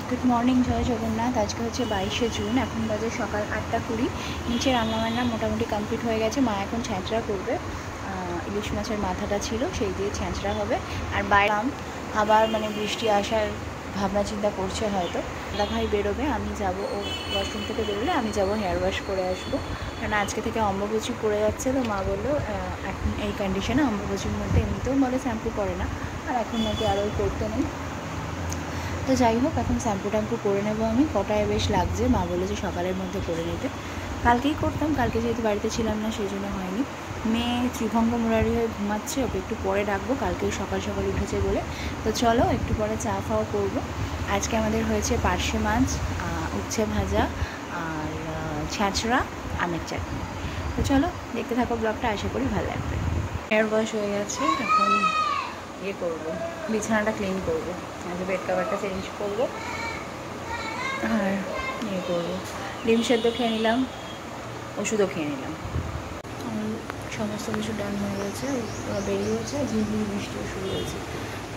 Good morning, জয় জগন্নাথ। আজকে হচ্ছে 22শে June, এখন বাজে সকাল 8টা 20। নিচে রান্নাবান্না মোটামুটি কমপ্লিট হয়ে গেছে। মা এখন ছ্যাঁচড়া করবে, ইলিশ মাছের মাথাটা ছিল সেই দিয়ে ছ্যাঁচড়া হবে। আর বাইরে আবার বৃষ্টি আসার ভাবনা চিন্তা করছে হয়তো। দাদা ভাই বেরোবে, আমি যাব, ও ওয়াশরুম থেকে বেরোলে আমি যাব হেয়ার ওয়াশ করে আসবো। কারণ আজকে থেকে অম্বুবাচী পড়ে যাচ্ছে, তো মা বললো এখন এই কন্ডিশনে অম্বুবাচীর মধ্যে এমনিতেও বলে শ্যাম্পু করে না, আর এখন নাকি আরও করতে নেই। তো যাই হোক, এখন শ্যাম্পু ট্যাম্পু করে নেবো আমি। কটায় বেশ লাগছে, মা বলেছে সকালের মধ্যে করে নিতে। কালকেই করতাম, কালকে যেহেতু বাড়িতে ছিলাম না সেই জন্য হয়নি। মেয়ে ত্রিভঙ্গ মুরারি হয়ে ঘুমাচ্ছে, ওকে একটু পরে ডাকবো, কালকেই সকাল সকাল উঠেছে বলে। তো চলো একটু পরে চা খাওয়া করবো। আজকে আমাদের হয়েছে পার্শে মাছ, উচ্ছে ভাজা, আর ছ্যাঁচড়া, আমের চাটনি। তো চলো দেখতে থাকো ব্লগটা, আশা করি ভালো লাগবে। হেয়ার ওয়াশ হয়ে গেছে, এখন করবো, বিছানাটা ক্লিন করবো, বেড কাভারটা চেঞ্জ করবো, আর করবো। ডিম সেদ্ধ খেয়ে নিলাম, ওষুধও খেয়ে নিলাম, সমস্ত কিছু ডান হয়ে গেছে। বেরিয়েছে, ঝিমঝিম বৃষ্টিও শুরু হয়েছে।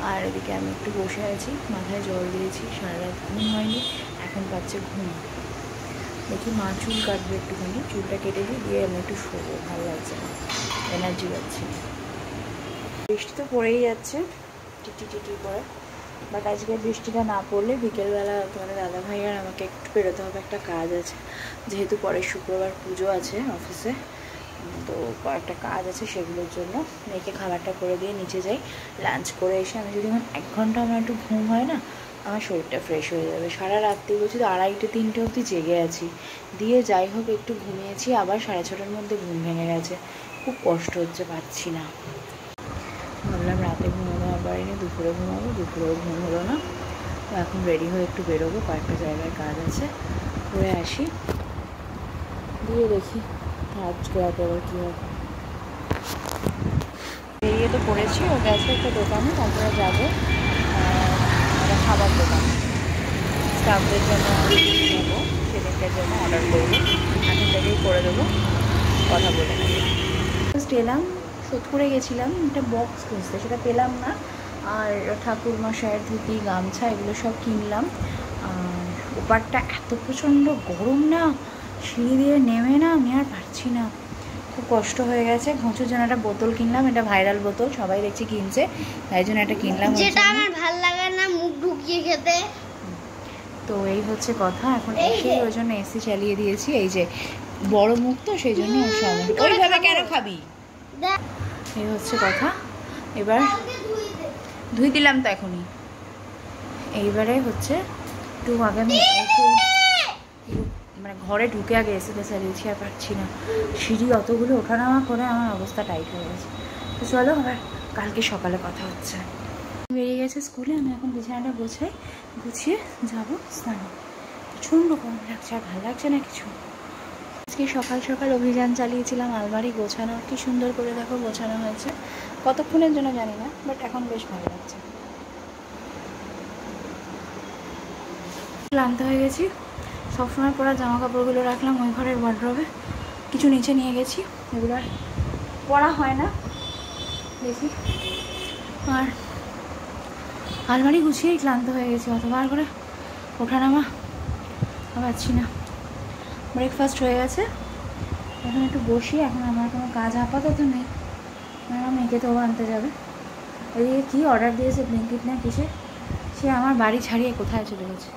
আর এদিকে আমি একটু বসে আছি, মাথায় জল দিয়েছি, সারা রাত ঘুম হয়নি, এখন পাচ্ছে ঘুম। দেখি মা চুল কাটবে একটুখানি, চুলটা কেটে দিয়ে আমি একটু শোবো, ভালো লাগছে না, এনার্জি পাচ্ছি না। বৃষ্টি তো পড়েই যাচ্ছে টিটি টিটি করে, বাট আজকে বৃষ্টিটা না পড়লে বিকেলবেলা তোমাদের দাদা ভাই আর আমাকে একটু বেরোতে হবে, একটা কাজ আছে। যেহেতু পরের শুক্রবার পুজো আছে অফিসে, তো কয়েকটা কাজ আছে, সেগুলোর জন্য মেয়েকে খাবারটা করে দিয়ে নিচে যাই। লাঞ্চ করে এসে আমি যদি এখন 1 ঘন্টা আমার একটু ঘুম হয় না, আমার শরীরটা ফ্রেশ হয়ে যাবে। সারা রাত্রি বলছি তো 2:30-3টে অবধি জেগে আছি, দিয়ে যাই হোক একটু ঘুমিয়েছি, আবার 6:30টার মধ্যে ঘুম ভেঙে গেছে। খুব কষ্ট হচ্ছে, পারছি না। ভাবলাম রাতে ঘুমাতে পারিনি, দুপুরে ঘুমাবো, দুপুরেও ঘুম হলো না। তো এখন রেডি হয়ে একটু বেরোবো, কয়েকটা জায়গায় কাজ আছে, করে আসি, দিয়ে দেখি আজকে রাতে আবার কী হবে। বেরিয়ে তো পড়েছি, ও গেছে একটা দোকানে, তারপরে যাবো একটা খাবার দোকানে, স্টাফদের জন্য নেবো, সেদিনটার জন্য অর্ডার করবো, এখন থেকেই করে দেবো, কথা বলে নেবো। ফার্স্ট এলাম, সোদপুরে গেছিলাম একটা বক্স খুঁজতে, সেটা পেলাম না। আর ঠাকুর মশাইয়ের ধুতি, গামছা এগুলো সব কিনলাম। আর ওপারটা এত প্রচণ্ড গরম না, সিঁড়ি দিয়ে নেমে না আমি আর পারছি না, খুব কষ্ট হয়ে গেছে। ঘুঁচুর জন্য একটা বোতল কিনলাম, এটা ভাইরাল বোতল, সবাই দেখছি কিনছে, তাই জন্য একটা কিনলাম, যেটা আমার ভালো লাগে না মুখ ঢুকিয়ে খেতে। তো এই হচ্ছে কথা। এখন এসে ওই জন্য এসি চালিয়ে দিয়েছি, এই যে বড় মুখ তো সেই জন্য ওইভাবে কেন খাবি, এই হচ্ছে কথা। এবার ধুই দিলাম তো এখনই। এইবারে হচ্ছে একটু আগে আমি এসে ঘরে ঢুকে আগে এসিতে চালিয়েছি, আর পারছি না, সিঁড়ি অতগুলো ওঠানামা করে আমার অবস্থা টাইট হয়ে গেছে। তো চলো আবার কালকে সকালে কথা হচ্ছে। বেরিয়ে গেছে স্কুলে, আমি এখন বিছানাটা গুছিয়ে যাবো স্নানে। প্রচণ্ড গরম লাগছে, আর ভালো লাগছে না কিছু। আজকে সকাল সকাল অভিযান চালিয়েছিলাম আলমারি গোছানো, কি সুন্দর করে দেখো গোছানো হয়েছে, কতক্ষণের জন্য জানি না, বাট এখন বেশ ভালো লাগছে। ক্লান্ত হয়ে গেছি, সবসময় পরা জামা কাপড়গুলো রাখলাম ওই ঘরের ওয়ার্ড্রবে, কিছু নিচে নিয়ে গেছি, এগুলো আর পরা হয় না, দেখি। আর আলমারি গুছিয়েই ক্লান্ত হয়ে গেছি, অতবার করে ওঠানামা পাচ্ছি না। ব্রেকফাস্ট হয়ে গেছে, এখন একটু বসি, এখন আমার কোনো কাজ আপাতত নেই, আমার মেয়েকে তো আনতে যাবে। ওইদিকে কী অর্ডার দিয়েছে ব্লিঙ্কিট না কিসে, সে আমার বাড়ি ছাড়িয়ে কোথায় চলে গেছে।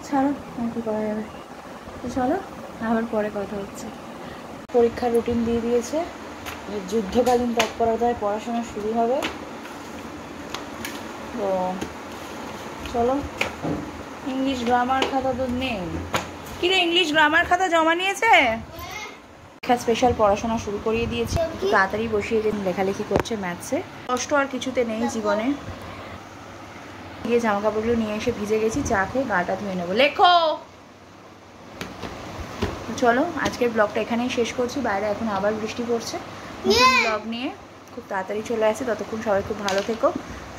ছাড়ো, আর কী করা যাবে। তো চলো আবার পরে কথা হচ্ছে। পরীক্ষার রুটিন দিয়ে দিয়েছে, যুদ্ধকালীন তৎপরতায় পড়াশোনা শুরু হবে। তো চলো, ইংলিশ গ্রামার খাতা তো নেই, কিরে ইংলিশ গ্রামার খাতা জমা নিয়েছে, স্পেশাল পড়াশোনা শুরু করিয়ে দিয়েছি, তাড়াতাড়ি বসিয়ে যে লেখালেখি করছে ম্যাথসে। কষ্ট আর কিছুতে নেই জীবনে। গিয়ে জামা কাপড়গুলো নিয়ে এসে ভিজে গেছি, চা খেয়ে গাটা ধুয়ে নেবো। লেখো। চলো আজকের ব্লগটা এখানেই শেষ করছি, বাইরে এখন আবার বৃষ্টি পড়ছে। নতুন ব্লগ নিয়ে খুব তাড়াতাড়ি চলে আসে, ততক্ষণ সবাই খুব ভালো থেকো,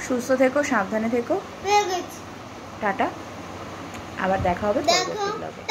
সুস্থ থেকো, সাবধানে থেকো, টাটা, আবার দেখা হবে পরবর্তী ব্লগে।